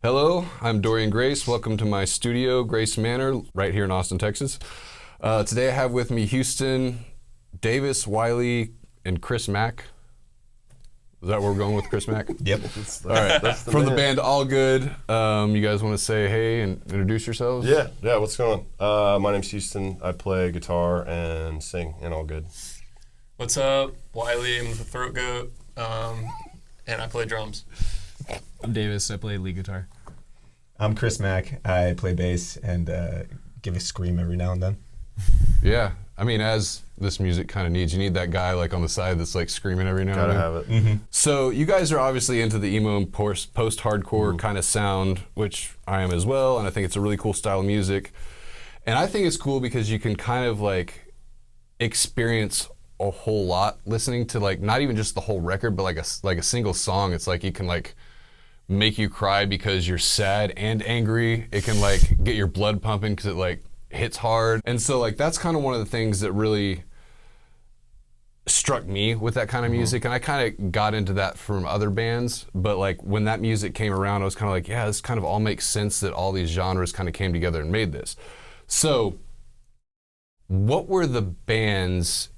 Hello, I'm Dorian Grace. Welcome to my studio, Grace Manor, right here in Austin, Texas. Today I have with me Houston, Davis, Wylie, and Chrismac. Is that where we're going with Chrismac? Yep. All right. From the band All Good. You guys want to say hey and introduce yourselves? Yeah. What's going on? My name's Houston. I play guitar and sing in All Good. What's up? Wylie, I'm the throat goat, and I play drums. I'm Davis. I play lead guitar. I'm Chrismac. I play bass and give a scream every now and then. Yeah. I mean, as this music kind of needs, you need that guy like on the side that's like screaming every now and then. Gotta have it. Mm-hmm. So you guys are obviously into the emo and post-hardcore kind of sound, which I am as well, and I think it's a really cool style of music. And I think it's cool because you can kind of like experience a whole lot listening to like not even just the whole record, but like a single song. It's like you can like make you cry because you're sad and angry. It can like get your blood pumping because it like hits hard. And so like that's kind of one of the things that really struck me with that kind of music. And I kind of got into that from other bands, but like when that music came around, I was kind of like, yeah, this kind of all makes sense that all these genres kind of came together and made this. So what were the bands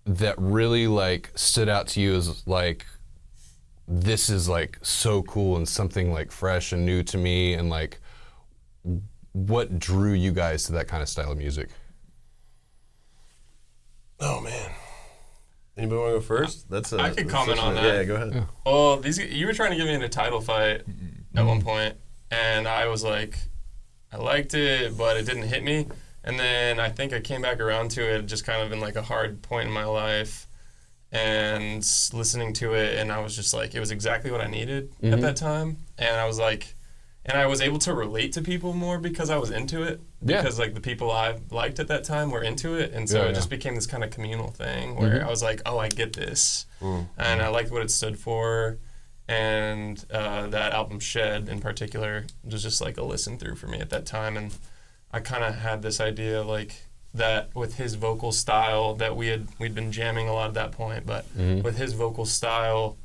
that really like stood out to you as like, this is like so cool and something like fresh and new to me, and like what drew you guys to that kind of style of music? Oh man. Anybody want to go first? I could comment on that. Yeah, go ahead. Yeah. Well, you were trying to get me in a title fight at one point, and I was like, I liked it, but it didn't hit me. And then I think I came back around to it just kind of in like a hard point in my life, and listening to it, and I was just like, it was exactly what I needed at that time. And I was like, and I was able to relate to people more because I was into it. Yeah. Because like the people I liked at that time were into it, and so it just became this kind of communal thing where I was like, oh, I get this, and I liked what it stood for, and that album Shed in particular was just like a listen through for me at that time. And I kind of had this idea like that with his vocal style that we'd been jamming a lot at that point, but with his vocal style,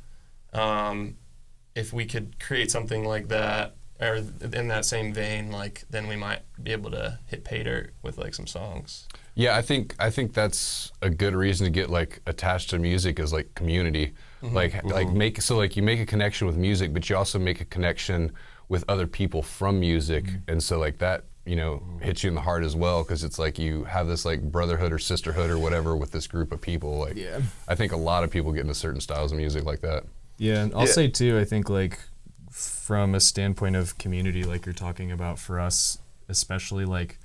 if we could create something like that or in that same vein, like then we might be able to hit pay dirt with like some songs. Yeah, I think that's a good reason to get like attached to music is like community. Like you make a connection with music, but you also make a connection with other people from music, and so like that, you know, hits you in the heart as well, because it's like you have this like brotherhood or sisterhood or whatever with this group of people. Like, I think a lot of people get into certain styles of music like that. Yeah, and I'll say too, I think like from a standpoint of community, like you're talking about, for us especially, like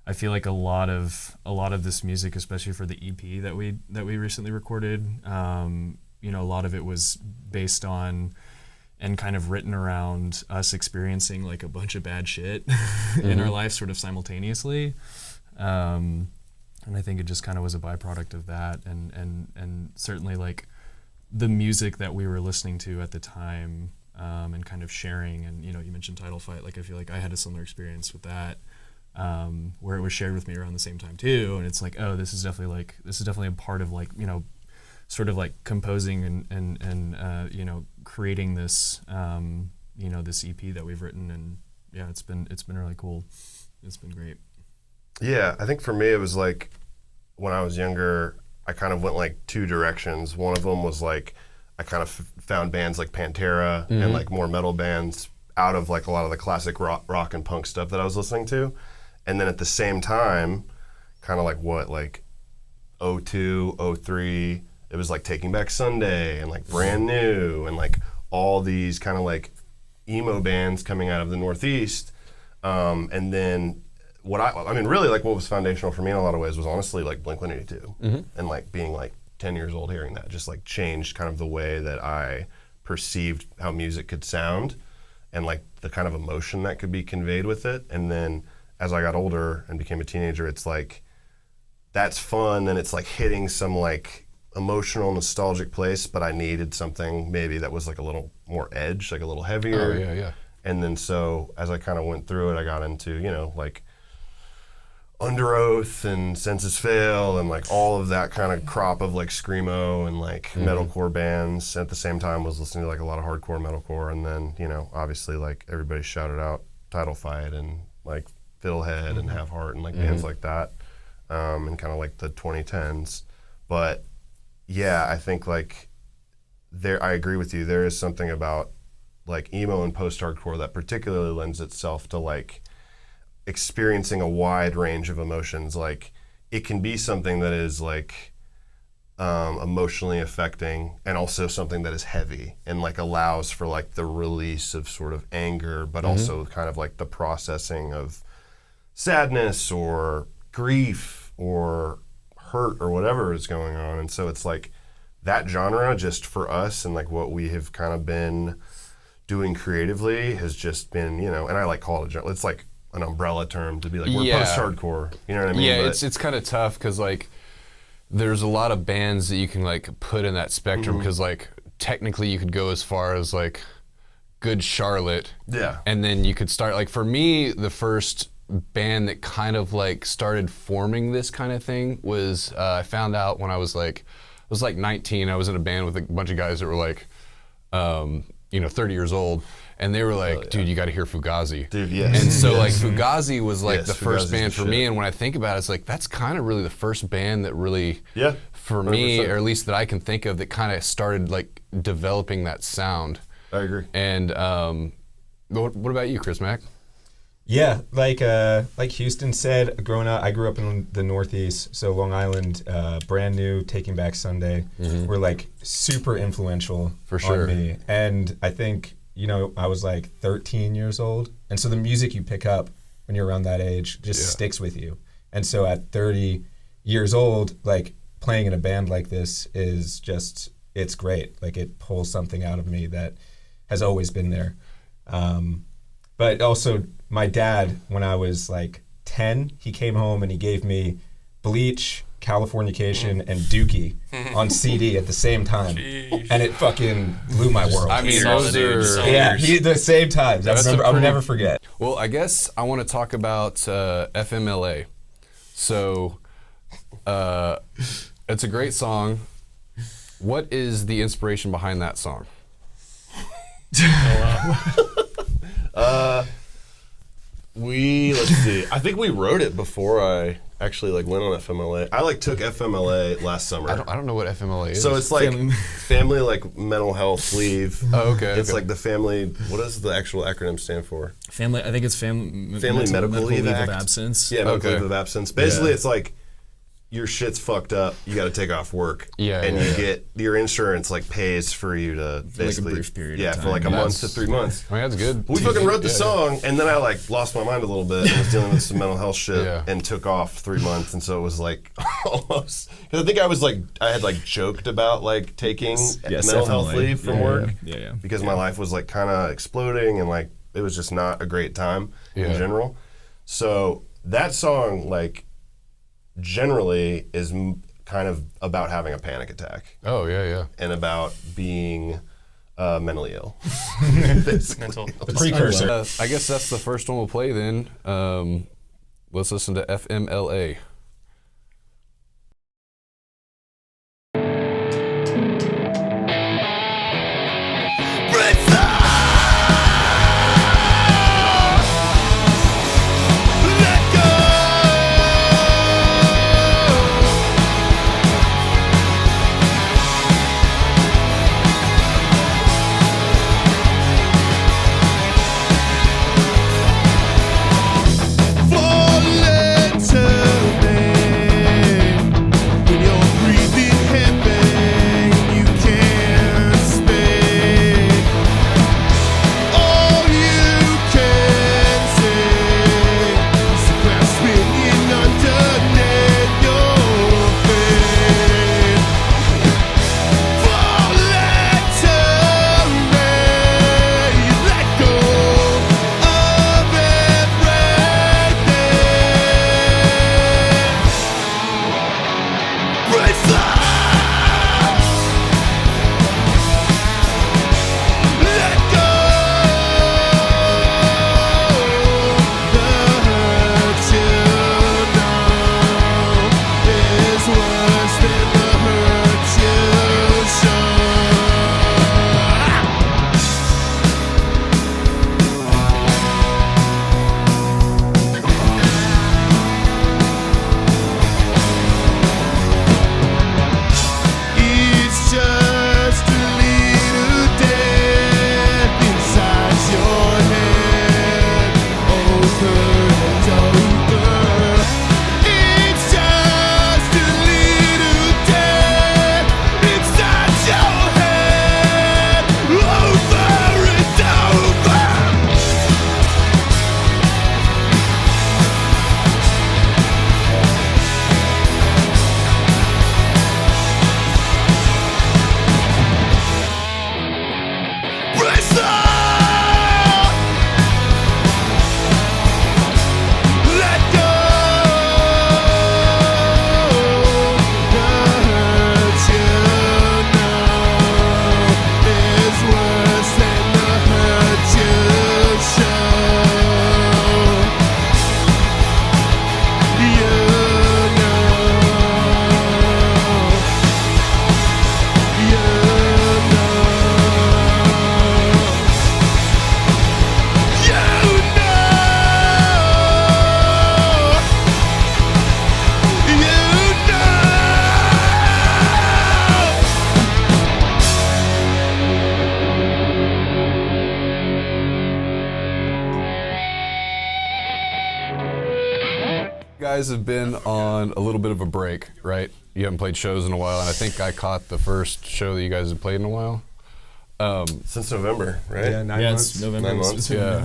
I feel like a lot of this music, especially for the EP that we recently recorded, you know, a lot of it was based on and kind of written around us experiencing like a bunch of bad shit in our life sort of simultaneously. And I think it just kind of was a byproduct of that. And certainly like the music that we were listening to at the time, and kind of sharing, and you know, you mentioned Title Fight, like I feel like I had a similar experience with that, where it was shared with me around the same time too. And it's like, oh, this is definitely a part of like, you know, sort of like composing and you know, creating this, you know, this EP that we've written. And yeah, it's been really cool. It's been great. Yeah, I think for me it was like when I was younger, I kind of went like two directions. One of them was like I kind of found bands like Pantera and like more metal bands out of like a lot of the classic rock and punk stuff that I was listening to. And then at the same time, kind of like what, like 02, 03, it was like Taking Back Sunday and like Brand New and like all these kind of like emo bands coming out of the Northeast. And then I mean, really like what was foundational for me in a lot of ways was honestly like Blink-182 and like being like 10 years old, hearing that just like changed kind of the way that I perceived how music could sound and like the kind of emotion that could be conveyed with it. And then as I got older and became a teenager, it's like, that's fun and it's like hitting some like emotional, nostalgic place, but I needed something maybe that was like a little more edge, like a little heavier. Oh, yeah. And then so as I kind of went through it, I got into, you know, like Under Oath and Senses Fail and like all of that kind of crop of like screamo and like metalcore bands. At the same time, was listening to like a lot of hardcore metalcore, and then obviously like everybody shouted out Title Fight and like Fiddlehead and Have Heart and like bands like that, and kind of like the 2010s. But yeah, I think like I agree with you. There is something about like emo and post-hardcore that particularly lends itself to like experiencing a wide range of emotions. Like it can be something that is like emotionally affecting, and also something that is heavy and like allows for like the release of sort of anger, but also kind of like the processing of sadness or grief or hurt or whatever is going on. And so it's like that genre, just for us and like what we have kind of been doing creatively, has just been, and I like call it a genre. It's like an umbrella term to be like, we're post-hardcore, you know what I mean? Yeah, but it's kind of tough because like there's a lot of bands that you can like put in that spectrum, because like technically you could go as far as like Good Charlotte, and then you could start like, for me, the first band that kind of like started forming this kind of thing was I found out when I was like 19. I was in a band with a bunch of guys that were like 30 years old. And they were like, dude, you got to hear Fugazi. Dude, yes. And so like Fugazi was like the first Fugazi's band the for shit. me. And when I think about it, it's like, that's kind of really the first band that really, for 100%. me, or at least that I can think of, that kind of started like developing that sound. I agree. And what about you, Chrismac? Yeah, like Houston said, growing up, I grew up in the Northeast, so Long Island, Brand New, Taking Back Sunday, were like super influential For sure. on me. And I think, I was like 13 years old, and so the music you pick up when you're around that age just sticks with you. And so at 30 years old, like playing in a band like this is just, it's great. Like it pulls something out of me that has always been there. But also, my dad, when I was like 10, he came home and he gave me Bleach, Californication, and Dookie on CD at the same time. Jeez. And it fucking blew my world. I mean, Solid, those dude. are... Solid. Yeah, the same times. I'll never forget. Well, I guess I want to talk about FMLA. So, it's a great song. What is the inspiration behind that song? Let's see. I think we wrote it before I actually like went on FMLA. I like took FMLA last summer. I don't know what FMLA is. So it's like family like mental health leave. Oh, okay. It's like the family. What does the actual acronym stand for? Family, I think it's family Medical Leave of Act. absence. Yeah, medical Okay. leave of absence. Basically, it's like your shit's fucked up. You got to take off work. Yeah, and yeah, you yeah. get your insurance like pays for you to basically brief period of Yeah, time. for like a month to 3 months. I mean, that's good. We fucking wrote the Yeah. song, and then I like lost my mind a little bit and was dealing with some mental health shit, Yeah. and took off 3 months, and so it was like almost, because I think I had like joked about like taking mental health FMLA. leave from work, Yeah. because my life was like kind of exploding, and like it was just not a great time in Yeah. general. So that song like generally is kind of about having a panic attack Oh, yeah. and about being mentally ill. Mental. The precursor. I guess that's the first one we'll play then. Let's listen to FMLA. Fall into guys have been on a little bit of a break, right? You haven't played shows in a while, and I think I caught the first show that you guys have played in a while. Since November, right? Yeah, 9 months. It's November. 9 months. Yeah.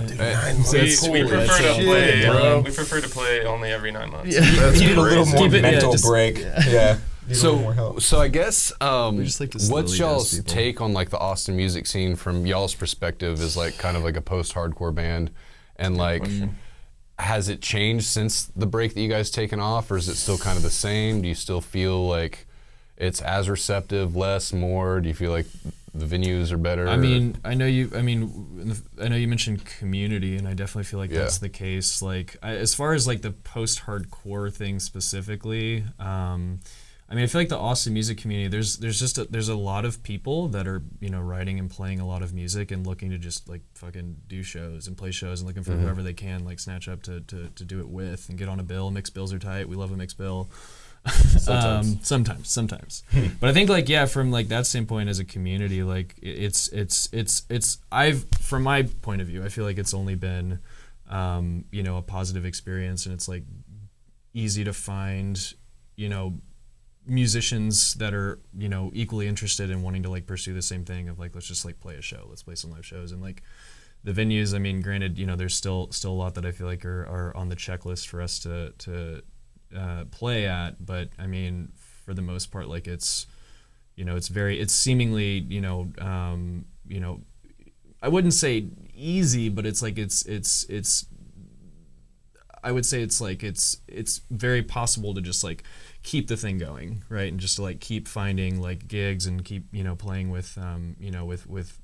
We prefer to play only every 9 months. That's You need a little more mental just- break. Yeah. Need a little more help. So I guess just like to slowly what's dose y'all's people. take on like the Austin music scene from y'all's perspective as like kind of like a post-hardcore band, and like has it changed since the break that you guys taken off, or is it still kind of the same? Do you still feel like it's as receptive, less, more? Do you feel like the venues are better? I mean, I know you mentioned community, and I definitely feel like that's the case. Like, as far as like the post-hardcore thing specifically, I mean, I feel like the Austin music community, there's a lot of people that are, you know, writing and playing a lot of music and looking to just like fucking do shows and play shows and looking for whoever they can like snatch up to do it with and get on a bill. Mixed bills are tight. We love a mixed bill. Sometimes. But I think like, yeah, from like that standpoint as a community, like it's from my point of view, I feel like it's only been, you know, a positive experience, and it's like easy to find, you know, musicians that are, you know, equally interested in wanting to like pursue the same thing of like, let's just like play a show, let's play some live shows. And like the venues, I mean, granted, you know, there's still a lot that I feel like are on the checklist for us to play at, but I mean, for the most part, like it's, you know, it's seemingly, you know, I wouldn't say easy, but it's like it's I would say it's like it's very possible to just like keep the thing going, right? And just to like keep finding like gigs and keep, you know, playing with you know, with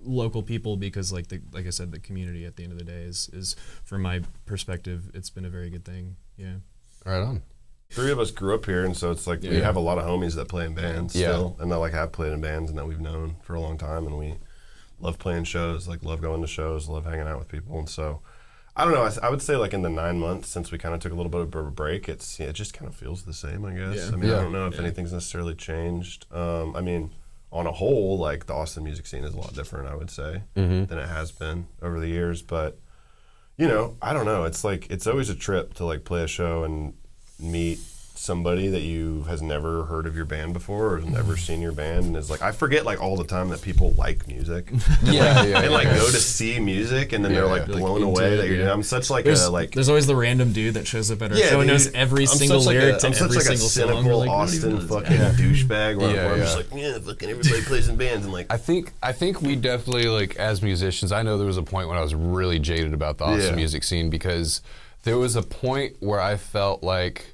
local people, because like I said, the community at the end of the day is from my perspective, it's been a very good thing. Yeah. Right on. 3 of us grew up here, and so it's like we have a lot of homies that play in bands still, and that like have played in bands and that we've known for a long time, and we love playing shows, like love going to shows, love hanging out with people. And so I don't know, I would say like in the 9 months since we kind of took a little bit of a break, it just kind of feels the same, I guess. I mean, I don't know if anything's necessarily changed. I mean, on a whole, like the Austin music scene is a lot different, I would say, than it has been over the years. But you know, I don't know. It's like it's always a trip to like play a show and meet somebody that you has never heard of your band before or has never seen your band, and is like, I forget like all the time that people like music. And like go to see music, and then they're like blown away that you're. I'm such like there's always the random dude that shows up at our show and knows every single lyric to every single song. I'm such like a cynical Austin fucking douchebag where I'm just like, yeah, fucking everybody plays in bands, and like I think we definitely, like, as musicians, I know there was a point when I was really jaded about the Austin music scene, because there was a point where I felt like,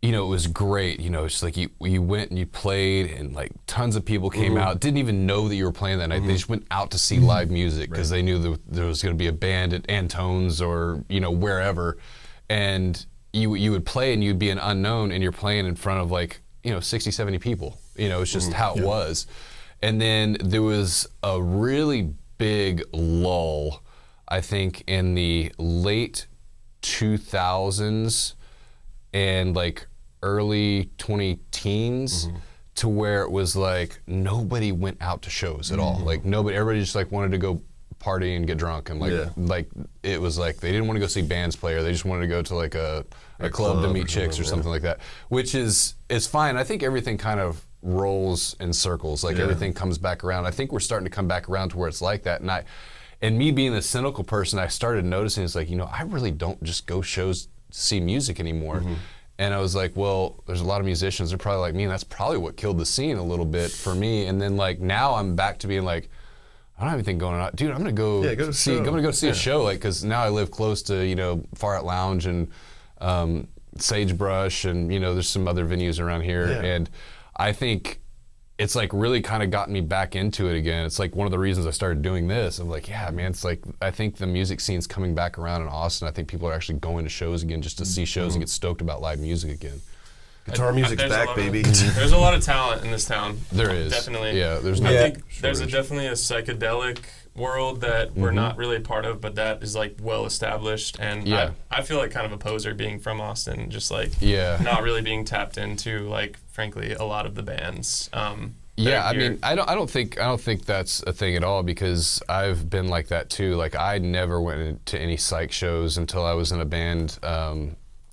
you know, it was great. You know, it's like you went and you played, and like tons of people came out, didn't even know that you were playing that night. They just went out to see live music because they knew there was going to be a band at Antone's or, you know, wherever. And you would play and you'd be an unknown, and you're playing in front of like, you know, 60, 70 people. You know, it's just how it was. And then there was a really big lull, I think, in the late 2000s and like early 20-teens, to where it was like nobody went out to shows at all. Like everybody just like wanted to go party and get drunk, and like it was like they didn't want to go see bands play, or they just wanted to go to like a club to meet chicks or something like that, which is fine. I think everything kind of rolls in circles. Like everything comes back around. I think we're starting to come back around to where it's like that. And me being the cynical person, I started noticing it's like, you know, I really don't just go shows to see music anymore. And I was like, well, there's a lot of musicians that are probably like me, and that's probably what killed the scene a little bit for me. And then like now I'm back to being like, I don't have anything going on. Dude, I'm gonna go see a show, like, because now I live close to, you know, Far Out Lounge and Sagebrush, and, you know, there's some other venues around here. And I think it's like really kind of gotten me back into it again. It's like one of the reasons I started doing this. I'm like, yeah, man, it's like, I think the music scene's coming back around in Austin. I think people are actually going to shows again just to see shows and get stoked about live music again. Guitar music's back, baby. There's a lot of talent in this town. There is. Definitely. Yeah, I think there's definitely a psychedelic world that we're not really a part of, but that is like well established. And I feel like kind of a poser being from Austin, just like not really being tapped into, like, frankly, a lot of the bands. Yeah, I mean, I don't think that's a thing at all, because I've been like that too. Like, I never went to any psych shows until I was in a band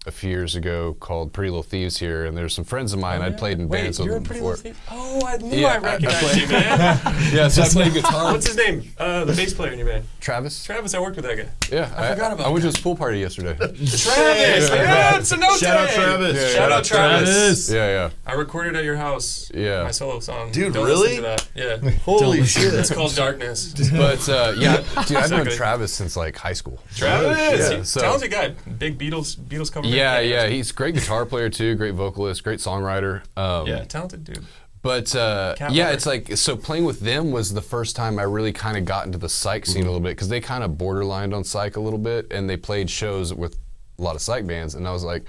a few years ago called Pretty Little Thieves here, and there's some friends of mine. I'd played in bands with them before. Oh, I knew I recognized you, man. Yeah, so I played guitar. What's his name? The bass player in your band. Travis. Travis, I worked with that guy. Yeah, I forgot about. I went to his pool party yesterday. Travis, yeah, it's a no Shout out Travis. Shout out Travis. Yeah. I recorded at your house. Yeah. My solo song. Dude, Don't really? listen to that. Yeah. Holy shit. It's called Darkness. But yeah, dude, I've known Exactly. Travis since like high school. Travis, Yeah, he's so- talented guy. Big Beatles cover. Yeah, he's a great guitar player too, great vocalist, great songwriter. Yeah, talented dude. But Cat yeah, lover. it's like, so playing with them was the first time I really kind of got into the psych scene a little bit, because they kind of borderlined on psych a little bit, and they played shows with a lot of psych bands, and I was like,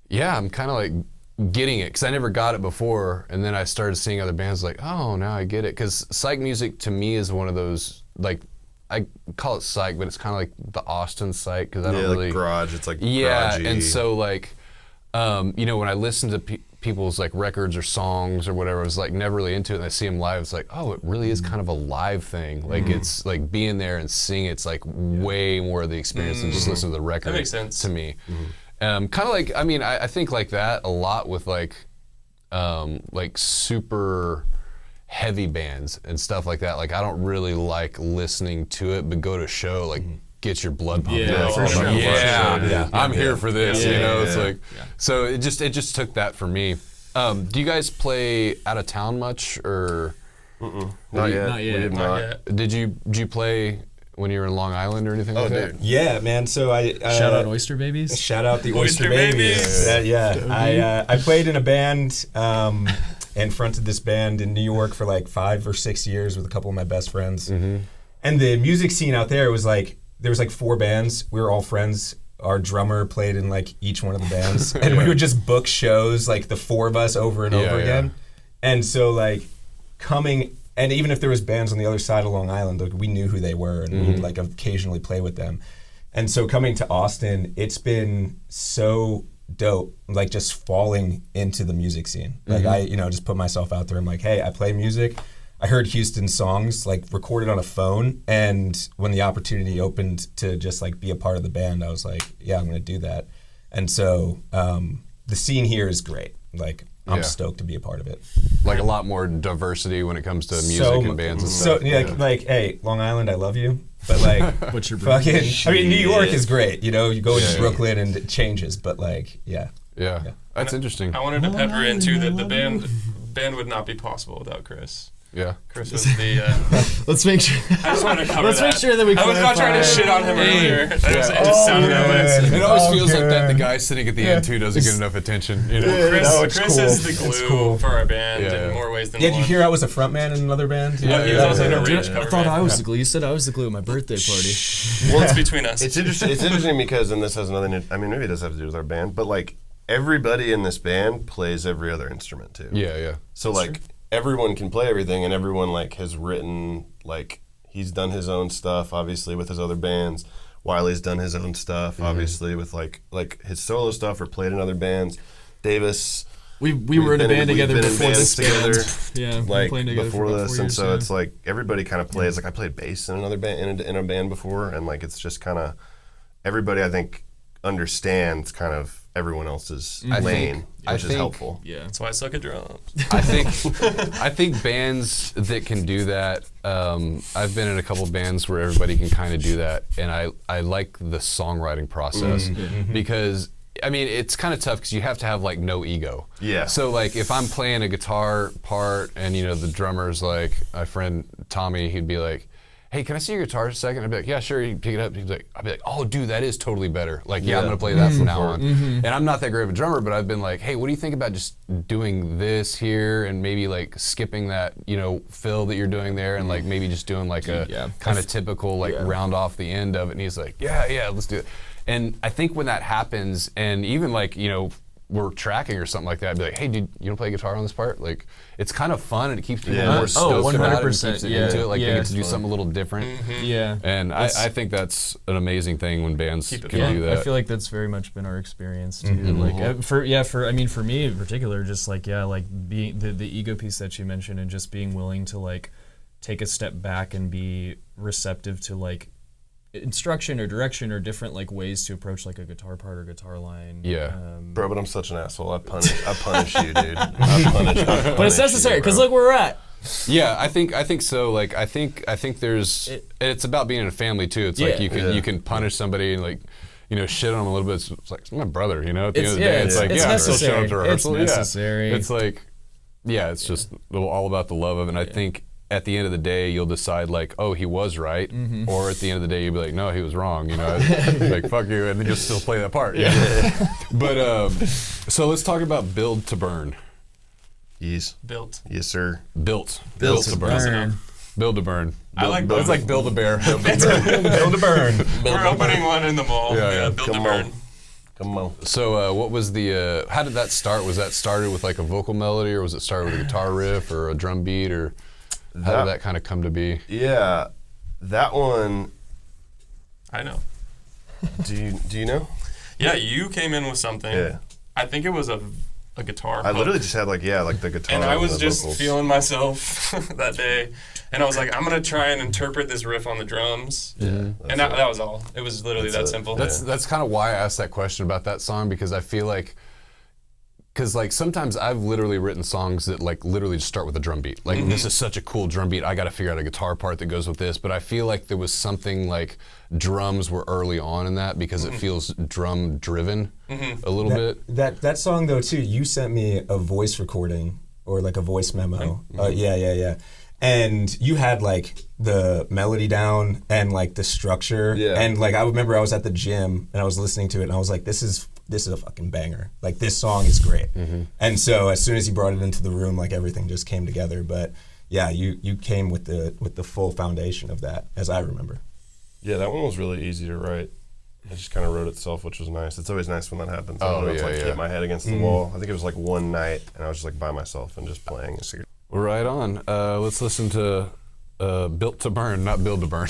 yeah, I'm kind of like getting it, because I never got it before, and then I started seeing other bands like, oh, now I get it, because psych music to me is one of those, like, I call it psych, but it's kind of like the Austin psych, because I don't really... like garage, it's like Yeah, garagey. and so like, you know, when I listen to people's like records or songs or whatever, I was like never really into it, and I see them live, it's like, oh, it really is kind of a live thing. Like, it's like being there and seeing it's like way more of the experience than just listening to the record. That makes sense. to me. Kind of like, I mean, I think like that a lot with like super heavy bands and stuff like that. Like, I don't really like listening to it, but go to a show, like, get your blood pumping. Yeah, up. for sure. Yeah, I'm here for this. Yeah, you know, yeah, it's like, so it just took that for me. Do you guys play out of town much, or Not yet. Not yet. We did Not not. yet. did you play when you were in Long Island or anything like that? Yeah, man. So I Shout out Oyster Babies. Shout out the Oyster Oyster Babies. Babies. Yeah. I played in a band and fronted this band in New York for like 5 or 6 years with a couple of my best friends. And the music scene out there was like, there was like 4 bands. We were all friends. Our drummer played in like each one of the bands. And we would just book shows, like the 4 of us over and over again. And so like coming, and even if there was bands on the other side of Long Island, like we knew who they were, and we'd like occasionally play with them. And so coming to Austin, it's been so dope, like just falling into the music scene. Like I, just put myself out there. I'm like, hey, I play music. I heard Houston songs like recorded on a phone, and when the opportunity opened to just like be a part of the band, I was like, yeah, I'm gonna do that. And so the scene here is great. Like, I'm stoked to be a part of it. Like a lot more diversity when it comes to music and bands and stuff. So like, hey, Long Island, I love you, but like, What's your fucking, I mean, New York is great. You know, you go to Brooklyn and it changes, but like, Yeah, that's interesting. I wanted to pepper in too that the band would not be possible without Chris. Yeah. Chris was the. Let's make sure. I just wanted to cover Let's that. make sure that we. I was not trying to shit on him earlier. It just sounded that way. It always feels like that the guy sitting at the end too doesn't get enough attention. You know? Chris is the glue for our band in more ways than one. did you hear I was a front man in another band? Yeah, he was also in a Rage cover I thought band. I was the glue. You said I was the glue at my birthday party. Well, it's between us. It's interesting because, and this has nothing. I mean, maybe it does have to do with our band, but like everybody in this band plays every other instrument too. Yeah. So like everyone can play everything, and everyone like has written, like he's done his own stuff obviously with his other bands. Wylie's done his own stuff obviously with like his solo stuff, or played in other bands. Davis. We were in a band together before this together. Yeah, Like playing together before for about this, 4 and years, so it's like everybody kind of plays. Like I played bass in another band in a band before, and like it's just kind of everybody I think understands kind of everyone else's lane, which is helpful. Yeah, That's why I suck at drums. I think bands that can do that. I've been in a couple bands where everybody can kind of do that, and I like the songwriting process because I mean it's kind of tough because you have to have like no ego. Yeah. So like if I'm playing a guitar part and the drummer's like my friend Tommy, he'd be like, hey, can I see your guitar a second? I'd be like, yeah, sure. He'd pick it up. I'd be like, oh, dude, that is totally better. Like, I'm going to play that from now on. And I'm not that great of a drummer, but I've been like, hey, what do you think about just doing this here and maybe like skipping that, fill that you're doing there and like maybe just doing like a kind of typical like round off the end of it. And he's like, yeah, let's do it. And I think when that happens, and even like, we're tracking or something like that, I'd be like, hey, dude, you want to play guitar on this part? Like, it's kind of fun, and it keeps people Yeah. more stoked about it, and 100%, keeps it yeah. into it. Like, Yeah. they get to do something a little different. Yeah. And I think that's an amazing thing when bands Keep it can fun. do that. I feel like that's very much been our experience too. Like for me in particular, just like being the ego piece that you mentioned, and just being willing to like take a step back and be receptive to like instruction or direction or different like ways to approach like a guitar part or guitar line. Yeah. Bro, but I'm such an asshole. I punish you, dude. I punish But it's necessary because look where we're at. Yeah, I think so. Like, I think there's, and it's about being in a family too. It's like you can punish somebody and like, shit on them a little bit. It's like, it's my brother, At the end of the day, it's like, I'm still showing up to rehearsal. It's necessary. Yeah. It's like, it's just all about the love of it. And I think at the end of the day, you'll decide like, oh, he was right, or at the end of the day, you'll be like, no, he was wrong. Like, fuck you, and then you'll still play that part. Yeah. But so let's talk about Build to Burn. Yes. Built. Yes, sir. Built to Burn. burn. Build to Burn. I like It's both. like Build a Bear. Build to burn. We're opening one in the mall. Yeah. Built to Come burn. on. Come on. So what was the, how did that start? Was that started with like a vocal melody, or was it started with a guitar riff or a drum beat, or how did that kind of come to be? Yeah, that one. I know. Do you know? Yeah, you came in with something. Yeah. I think it was a guitar. I literally just had like the guitar. And I was the just vocals. feeling myself that day, and I was like, I'm gonna try and interpret this riff on the drums. Yeah. And that was all. It was literally that simple. That's kind of why I asked that question about that song, because I feel like, because like sometimes I've literally written songs that like literally just start with a drum beat. Like this is such a cool drum beat, I got to figure out a guitar part that goes with this. But I feel like there was something like drums were early on in that, because it feels drum driven a little bit. That song though too, you sent me a voice recording or like a voice memo. Yeah. And you had like the melody down and like the structure. Yeah. And like I remember I was at the gym and I was listening to it and I was like, this is a fucking banger. Like this song is great. And so as soon as you brought it into the room, like everything just came together. But yeah, you came with the full foundation of that, as I remember. Yeah, that one was really easy to write. It just kind of wrote itself, which was nice. It's always nice when that happens. I don't know, hit my head against the wall. I think it was like one night, and I was just like by myself and just playing. Right on. Let's listen to Built to Burn, not Build to Burn.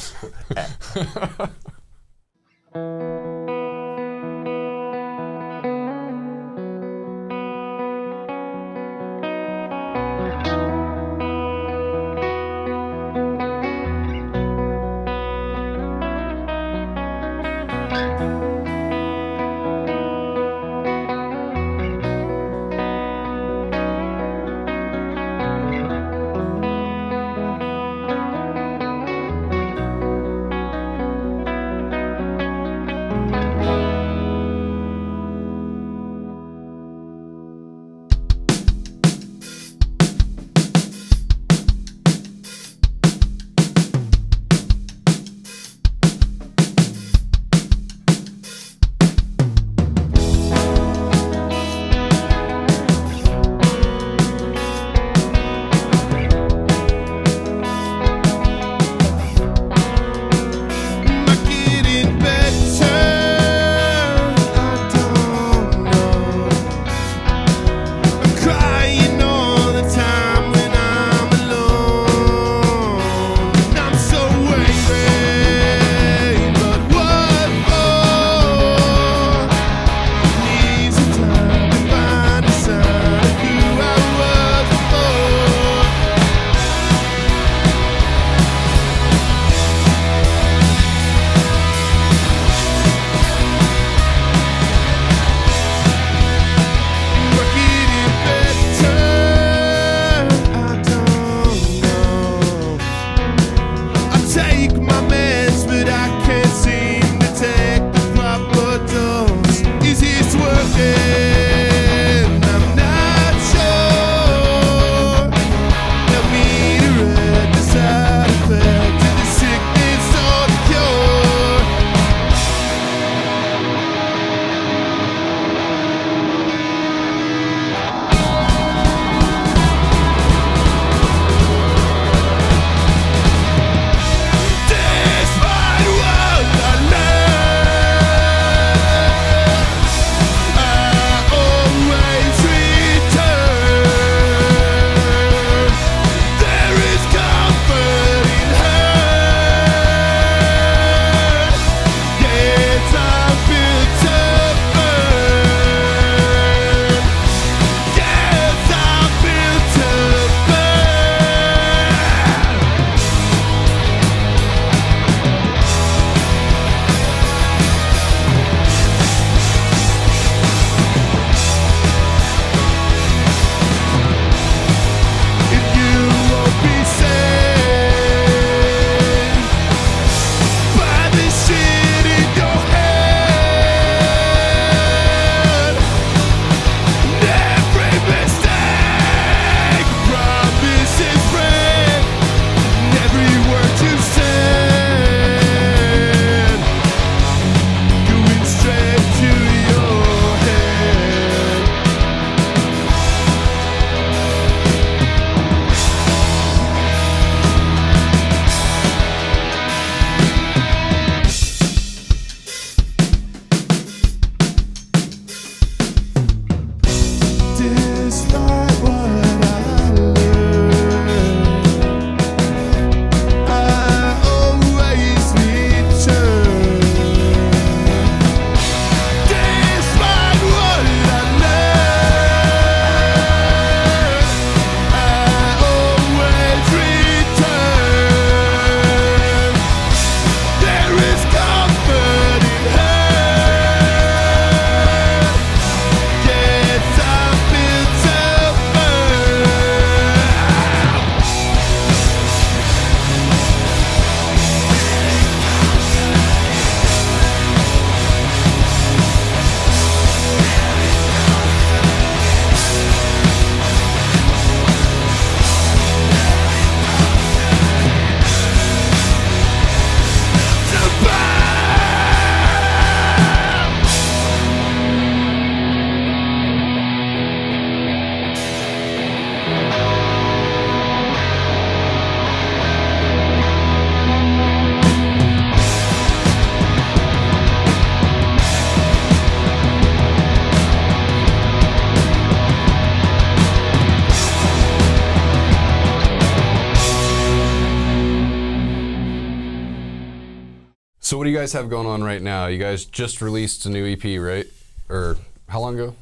So what do you guys have going on right now? You guys just released a new EP, right? Or how long ago?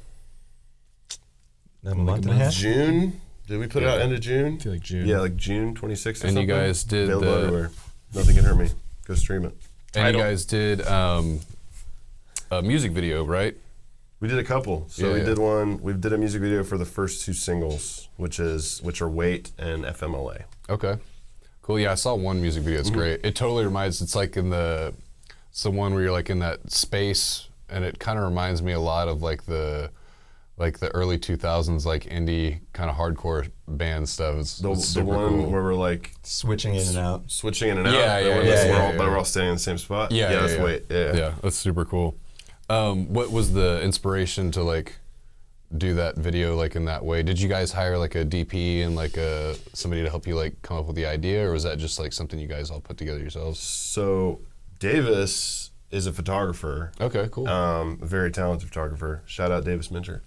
A month and a half. June. Did we put it out end of June? I feel like June. Yeah, like June 26th or something. And you guys did Available everywhere. Nothing can hurt me. Go stream it. And you guys did a music video, right? We did a couple. So we did one. We did a music video for the first 2 singles, which are Wait and FMLA. Okay. Cool. Yeah, I saw one music video. It's great. It totally reminds. It's like it's the one where you're like in that space, and it kind of reminds me a lot of like the early 2000s like indie kind of hardcore band stuff. It's The super one cool. where we're like Switching in and out. Yeah. But we're all staying in the same spot. That's Wait. Yeah, that's super cool. What was the inspiration to like do that video like in that way? Did you guys hire like a DP and like somebody to help you like come up with the idea, or was that just like something you guys all put together yourselves? So Davis is a photographer. Okay, cool. A very talented photographer. Shout out Davis Mincher.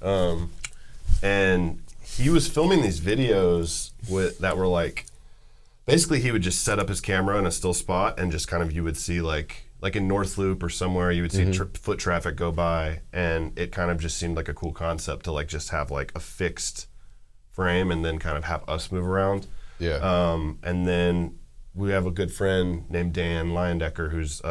And he was filming these videos that were like, basically he would just set up his camera in a still spot and just kind of, you would see like in North Loop or somewhere, you would see foot traffic go by, and it kind of just seemed like a cool concept to like just have like a fixed frame and then kind of have us move around. Yeah. And then we have a good friend named Dan Leyendecker who's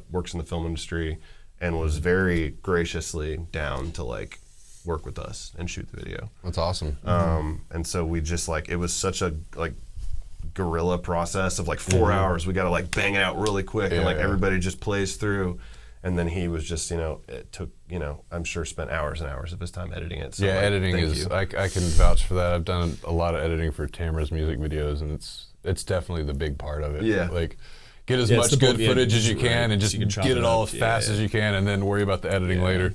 works in the film industry and was very graciously down to like work with us and shoot the video. That's awesome. And so we just like, it was such a like guerrilla process of like 4 hours. We got to like bang it out really quick, and like everybody just plays through. And then he was just, it took, I'm sure spent hours and hours of his time editing it. So yeah, like, editing is, I can vouch for that. I've done a lot of editing for Tamara's music videos, and it's definitely the big part of it. Yeah. Like, get as much good footage as you can, and just you can chop get it all as up. fast as you can, and then worry about the editing later.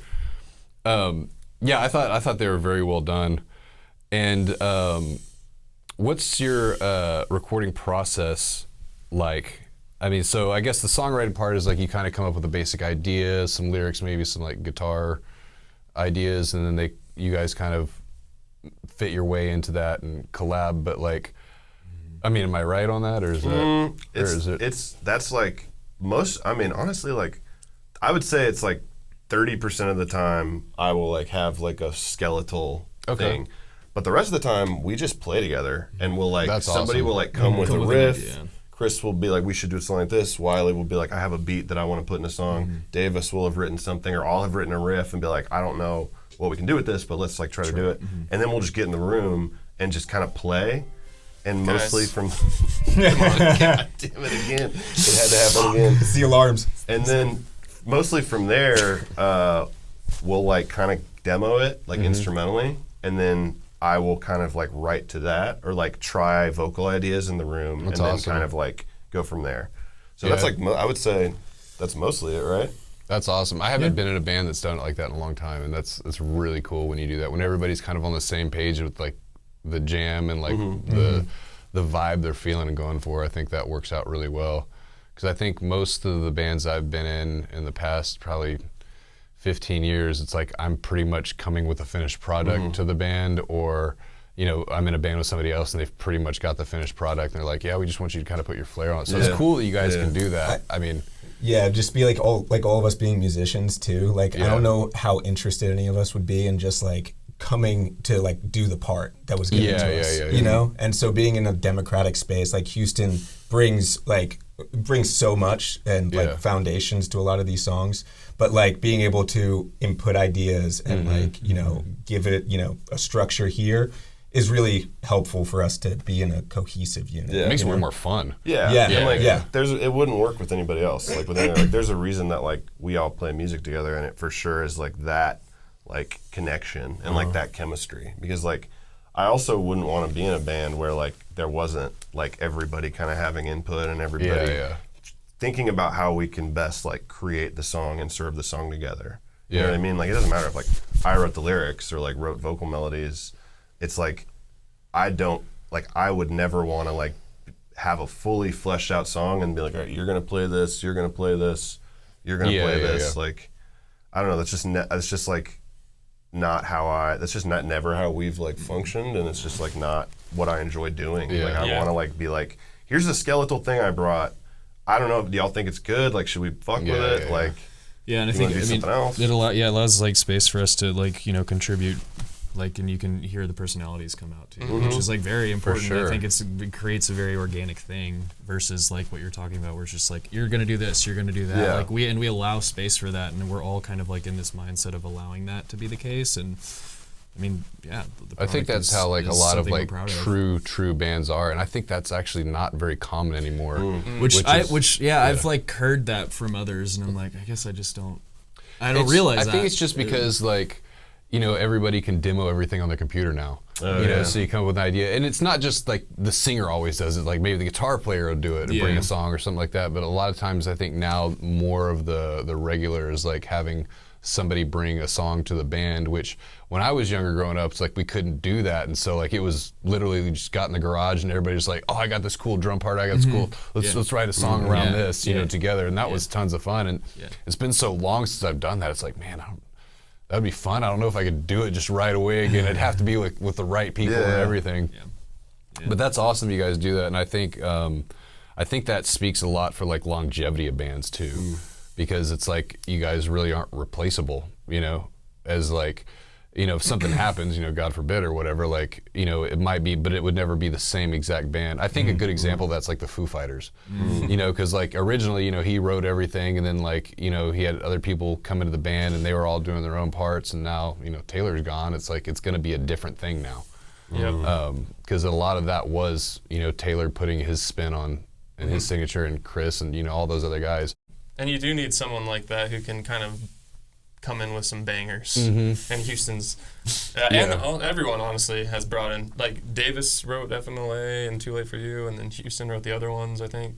Yeah, I thought they were very well done. And what's your recording process like? I mean, so I guess the songwriting part is like you kind of come up with a basic idea, some lyrics, maybe some like guitar ideas, and then you guys kind of fit your way into that and collab. But like, I mean, am I right on that, or is that? That's like most. I mean, honestly, like I would say it's like 30% of the time I will like have like a skeletal thing. But the rest of the time, we just play together, and we'll like somebody will like come with a riff. Chris will be like, we should do something like this. Wylie will be like, I have a beat that I want to put in a song. Davis will have written something, or I'll have written a riff and be like, I don't know what we can do with this, but let's like try to do it. And then we'll just get in the room and just kind of play. And mostly from, come on, God damn it again. It had to happen again. It's the alarms. And then mostly from there, we'll like kind of demo it like instrumentally, and then I will kind of like write to that, or like try vocal ideas in the room, and then kind of like go from there. So that's like, I would say that's mostly it, right? That's awesome. I haven't been in a band that's done it like that in a long time, and that's really cool when you do that. When everybody's kind of on the same page with like the jam and like the vibe they're feeling and going for. I think that works out really well, because I think most of the bands I've been in the past probably 15 years, it's like I'm pretty much coming with a finished product to the band, or I'm in a band with somebody else and they've pretty much got the finished product, and they're like, yeah, we just want you to kind of put your flair on it. So it's cool that you guys can do that. I mean, yeah, just be like all of us being musicians too. Like I don't know how interested any of us would be in just like coming to like do the part that was given to us, you know? And so being in a democratic space like Houston brings so much, and like foundations to a lot of these songs, but like being able to input ideas and like, give it, a structure here is really helpful for us to be in a cohesive unit. It makes it way more fun. And like, it wouldn't work with anybody else. Like there's a reason that like we all play music together, and it for sure is like that like connection and like that chemistry, because like I also wouldn't want to be in a band where like there wasn't like everybody kind of having input and everybody thinking about how we can best like create the song and serve the song together. You know what I mean? Like it doesn't matter if like I wrote the lyrics or like wrote vocal melodies. It's like I would never want to like have a fully fleshed out song and be like, all right, you're gonna play this, you're gonna play this, you're gonna play this. Like I don't know. That's just like not how that's just not never how we've like functioned, and it's just like not what I enjoy doing. Like I want to like be like, here's the skeletal thing I brought. I don't know. Do y'all think it's good? Like, should we fuck with it? Yeah. Like, Yeah, and I you think wanna do something else? it allows like space for us to like contribute, like, and you can hear the personalities come out too, which is like very important. sure. I think it creates a very organic thing versus like what you're talking about, where it's just like you're gonna do this, you're gonna do that. Yeah. Like we allow space for that, and we're all kind of like in this mindset of allowing that to be the case. And I mean, yeah, the I think product that's how like a is lot of something we're like proud of. true bands are, and I think that's actually not very common anymore. Which is- I've like heard that from others, and I'm like, I guess I just don't. I don't realize I that. think it's just because like, you know, everybody can demo everything on their computer now. You know, so you come up with an idea, and it's not just like the singer always does it. Like maybe the guitar player will do it and bring a song or something like that. But a lot of times, I think now more of the regular is like having somebody bring a song to the band. Which when I was younger, growing up, it's like we couldn't do that, and so like it was literally we just got in the garage and everybody was like, oh, I got this cool drum part, I got this cool. Let's write a song around this, you know, together, and that was tons of fun. And it's been so long since I've done that. It's like, man, that'd be fun. I don't know if I could do it just right away again. It'd have to be like with the right people and everything. But that's awesome you guys do that, and I think that speaks a lot for like longevity of bands too, because it's like you guys really aren't replaceable, you know, as like, you know, if something happens, you know, God forbid or whatever, like, you know, it might be, but it would never be the same exact band. I think a good example of that's like the Foo Fighters, you know, because like originally, you know, he wrote everything, and then like, you know, he had other people come into the band and they were all doing their own parts, and now, you know, Taylor's gone. It's like, it's going to be a different thing now. Because a lot of that was, you know, Taylor putting his spin on and his signature, and Chris and, you know, all those other guys. And you do need someone like that who can kind of come in with some bangers. And Houston's, and everyone honestly has brought in, like Davis wrote FMLA and Too Late for You, and then Houston wrote the other ones, I think.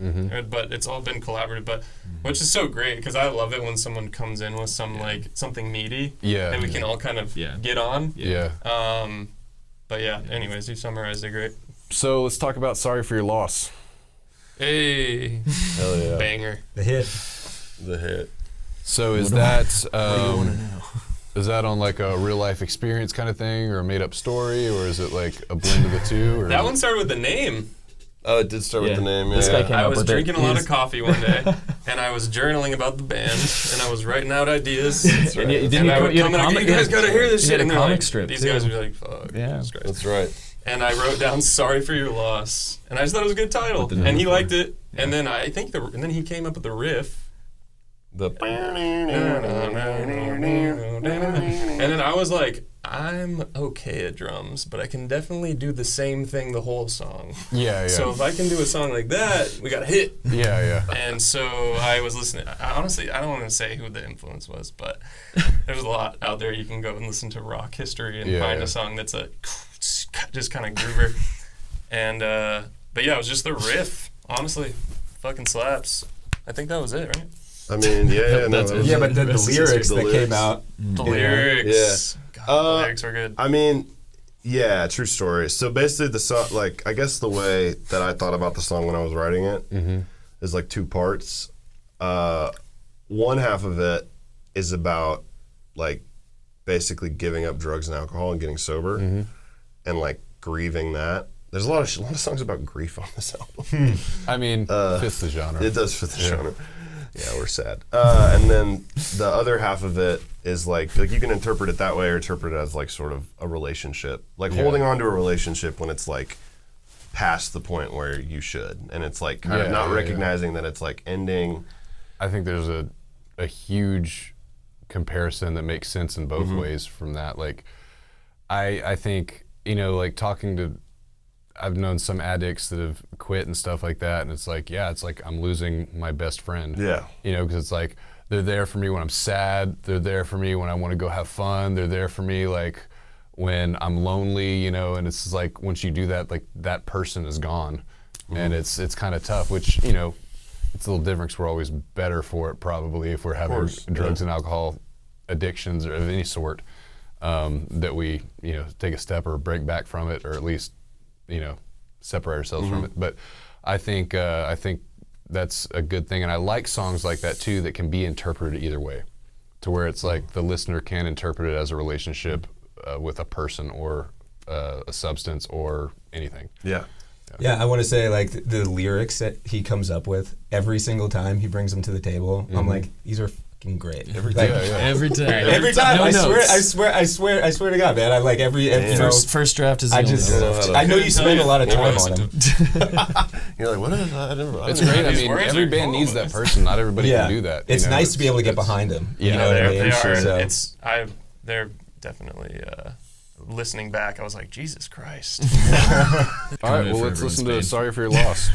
But it's all been collaborative, but which is so great, because I love it when someone comes in with some like something meaty that we can all kind of get on. But yeah, anyways, you summarized it great. So let's talk about Sorry for Your Loss. Hey, hell yeah, banger. The hit. So is that is that on like a real life experience kind of thing, or a made up story, or is it like a blend of the two? Or that one started with the name. Oh, it did start with the name. This guy came I up was with drinking it. a lot of coffee one day, and I was journaling about the band, and I was writing out ideas. And you, And I would come and I go, you guys gotta hear this you shit. had And a they're comic like, strip these too. guys would be like, fuck, Yeah. Jesus Christ. That's right. And I wrote down "Sorry for Your Loss," and I just thought it was a good title, and he liked it. And then I think and then he came up with the riff. The And then I was like, I'm okay at drums, but I can definitely do the same thing the whole song. So if I can do a song like that, we got a hit. And so I was listening. Honestly, I don't want to say who the influence was, but there's a lot out there. You can go and listen to rock history and find a song that's a just kind of groover. And but yeah, it was just the riff. Honestly, fucking slaps. I think that was it, right? I mean, but then the lyrics that came out. The lyrics. God, the lyrics were good. I mean, yeah, true story. So basically, the song, like, I guess the way that I thought about the song when I was writing it is like two parts. One half of it is about like basically giving up drugs and alcohol and getting sober, and like grieving that. There's a lot of songs about grief on this album. I mean, fits the genre. It does fit the genre. Yeah, we're sad. And then the other half of it is like you can interpret it that way or interpret it as like sort of a relationship. Like holding on to a relationship when it's like past the point where you should. And it's like kind of not recognizing that it's like ending. I think there's a huge comparison that makes sense in both ways from that. Like, I think, you know, like talking to, I've known some addicts that have quit and stuff like that, and it's like, it's like I'm losing my best friend. Yeah. You know, because it's like they're there for me when I'm sad. They're there for me when I want to go have fun. They're there for me like when I'm lonely. You know, and it's like once you do that, like that person is gone, and it's kind of tough. Which, you know, it's a little different 'cause we're always better for it probably if we're having drugs and alcohol addictions or of any sort, that we, you know, take a step or break back from it, or at least, you know, separate ourselves from it. But I think that's a good thing, and I like songs like that too that can be interpreted either way, to where it's like the listener can interpret it as a relationship with a person or a substance or anything. Yeah. Yeah, I want to say like the lyrics that he comes up with every single time he brings them to the table. I'm like, these are fucking great. Every time. Every time. Every time. No I notes. swear to God, man. I like every First draft is the only draft. I know you spend a lot of time on him. You're like, what is that? It's great. I mean, every band needs that person. Not everybody can do that. It's nice to be able to get behind them. Yeah, you know what I mean? They are. So. They're definitely listening back. I was like, Jesus Christ. All right, well, let's listen to Sorry for Your Loss.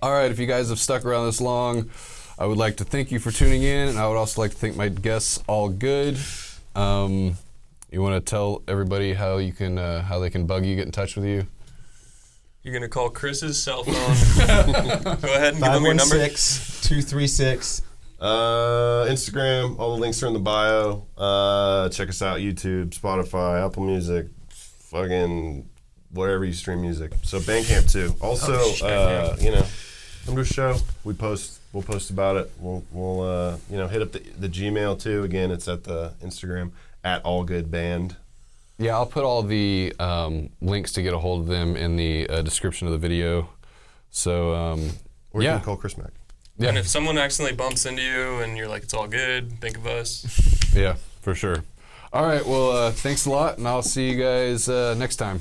All right, if you guys have stuck around this long, I would like to thank you for tuning in, and I would also like to thank my guests, All Good. You want to tell everybody how you can, how they can bug you, get in touch with you? You're gonna call Chris's cell phone. Go ahead and give him your number. 516-236. Instagram. All the links are in the bio. Check us out: YouTube, Spotify, Apple Music, fucking wherever you stream music. So Bandcamp too. Also, you know, come to a show. We'll post about it. We'll you know, hit up the Gmail too. Again, it's at the Instagram at All Good Band. Yeah, I'll put all the links to get a hold of them in the description of the video. So, Or yeah. you can call Chrismac. Yeah. And if someone accidentally bumps into you and you're like, it's all good, think of us. Yeah, for sure. All right, well, thanks a lot, and I'll see you guys next time.